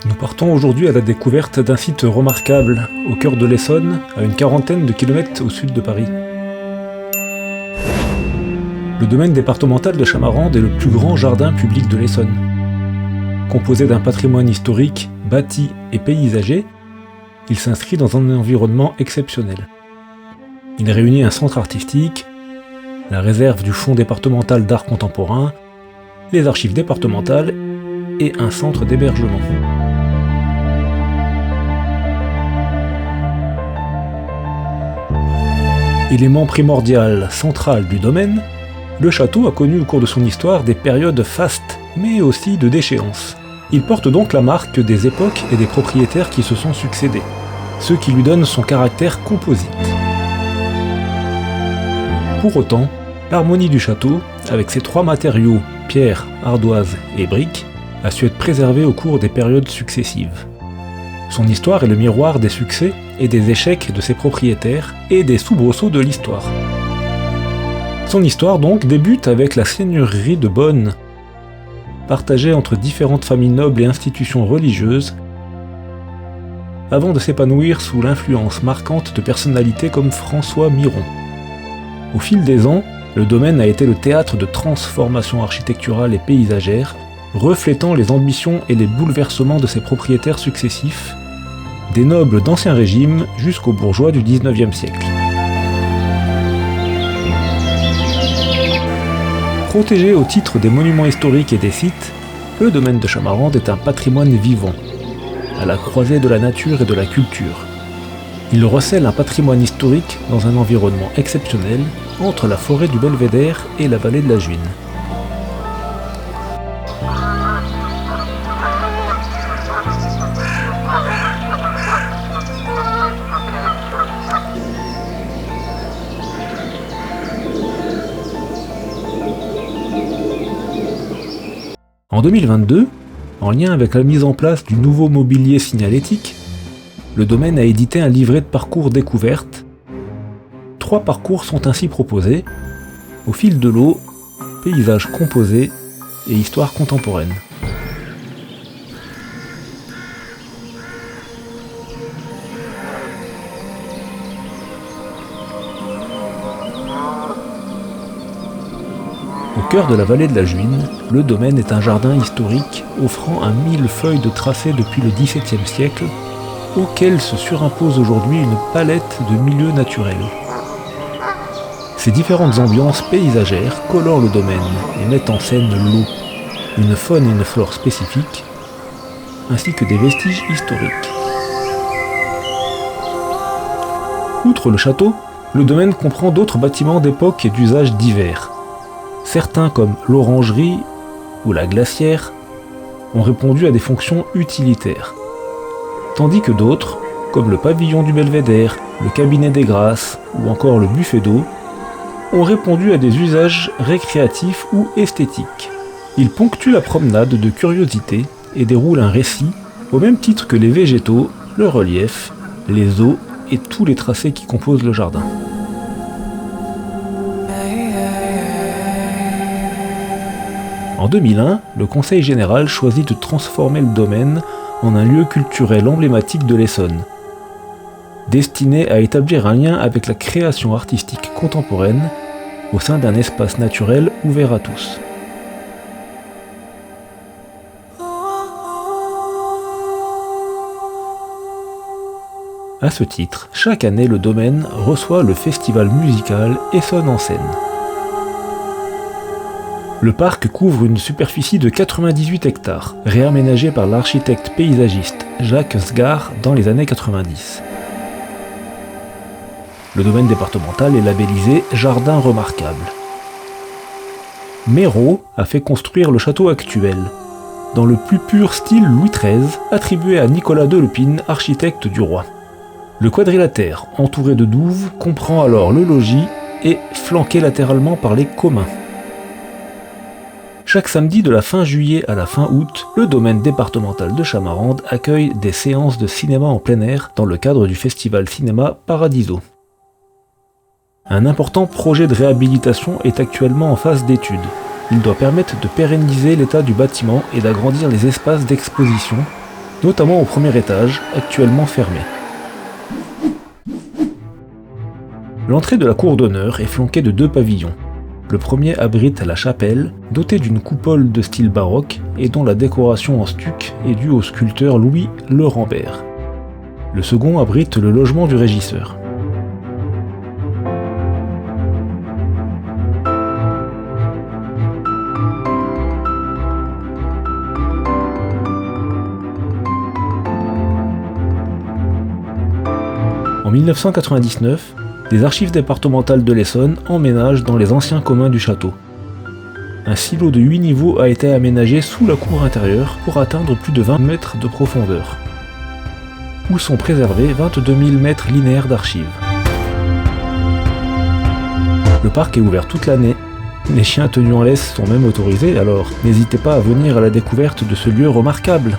Nous partons aujourd'hui à la découverte d'un site remarquable, au cœur de l'Essonne, à une quarantaine de kilomètres au sud de Paris. Le domaine départemental de Chamarande est le plus grand jardin public de l'Essonne. Composé d'un patrimoine historique, bâti et paysager, il s'inscrit dans un environnement exceptionnel. Il réunit un centre artistique, la réserve du Fonds départemental d'art contemporain, les archives départementales et un centre d'hébergement. Élément primordial, central du domaine, le château a connu au cours de son histoire des périodes fastes, mais aussi de déchéance. Il porte donc la marque des époques et des propriétaires qui se sont succédés, ce qui lui donne son caractère composite. Pour autant, l'harmonie du château, avec ses trois matériaux, pierre, ardoise et briques, a su être préservée au cours des périodes successives. Son histoire est le miroir des succès et des échecs de ses propriétaires et des soubresauts de l'histoire. Son histoire donc débute avec la seigneurie de Bonne, partagée entre différentes familles nobles et institutions religieuses, avant de s'épanouir sous l'influence marquante de personnalités comme François Miron. Au fil des ans, le domaine a été le théâtre de transformations architecturales et paysagères, reflétant les ambitions et les bouleversements de ses propriétaires successifs, des nobles d'Ancien Régime jusqu'aux bourgeois du XIXe siècle. Protégé au titre des monuments historiques et des sites, le domaine de Chamarande est un patrimoine vivant, à la croisée de la nature et de la culture. Il recèle un patrimoine historique dans un environnement exceptionnel entre la forêt du Belvédère et la vallée de la Juine. En 2022, en lien avec la mise en place du nouveau mobilier signalétique, le domaine a édité un livret de parcours découvertes. 3 parcours sont ainsi proposés, au fil de l'eau, paysages composés et histoire contemporaine. Au cœur de la vallée de la Juine, le domaine est un jardin historique offrant un millefeuille de tracés depuis le XVIIe siècle, auquel se surimpose aujourd'hui une palette de milieux naturels. Ces différentes ambiances paysagères colorent le domaine et mettent en scène l'eau, une faune et une flore spécifiques, ainsi que des vestiges historiques. Outre le château, le domaine comprend d'autres bâtiments d'époque et d'usages divers. Certains, comme l'orangerie ou la glacière, ont répondu à des fonctions utilitaires, tandis que d'autres, comme le pavillon du Belvédère, le cabinet des grâces ou encore le buffet d'eau, ont répondu à des usages récréatifs ou esthétiques. Ils ponctuent la promenade de curiosité et déroulent un récit, au même titre que les végétaux, le relief, les eaux et tous les tracés qui composent le jardin. En 2001, le Conseil général choisit de transformer le domaine en un lieu culturel emblématique de l'Essonne, destiné à établir un lien avec la création artistique contemporaine au sein d'un espace naturel ouvert à tous. À ce titre, chaque année le domaine reçoit le festival musical Essonne en scène. Le parc couvre une superficie de 98 hectares, réaménagée par l'architecte paysagiste Jacques Sgard dans les années 90. Le domaine départemental est labellisé Jardin remarquable. Méraud a fait construire le château actuel, dans le plus pur style Louis XIII, attribué à Nicolas Delepine, architecte du roi. Le quadrilatère, entouré de douves, comprend alors le logis et flanqué latéralement par les communs. Chaque samedi de la fin juillet à la fin août, le domaine départemental de Chamarande accueille des séances de cinéma en plein air dans le cadre du festival cinéma Paradiso. Un important projet de réhabilitation est actuellement en phase d'étude. Il doit permettre de pérenniser l'état du bâtiment et d'agrandir les espaces d'exposition, notamment au premier étage, actuellement fermé. L'entrée de la cour d'honneur est flanquée de 2 pavillons. Le premier abrite la chapelle, dotée d'une coupole de style baroque et dont la décoration en stuc est due au sculpteur Louis Le Rambert. Le second abrite le logement du régisseur. En 1999, les archives départementales de l'Essonne emménagent dans les anciens communs du château. Un silo de 8 niveaux a été aménagé sous la cour intérieure pour atteindre plus de 20 mètres de profondeur, où sont préservés 22 000 mètres linéaires d'archives. Le parc est ouvert toute l'année, les chiens tenus en laisse sont même autorisés, alors n'hésitez pas à venir à la découverte de ce lieu remarquable.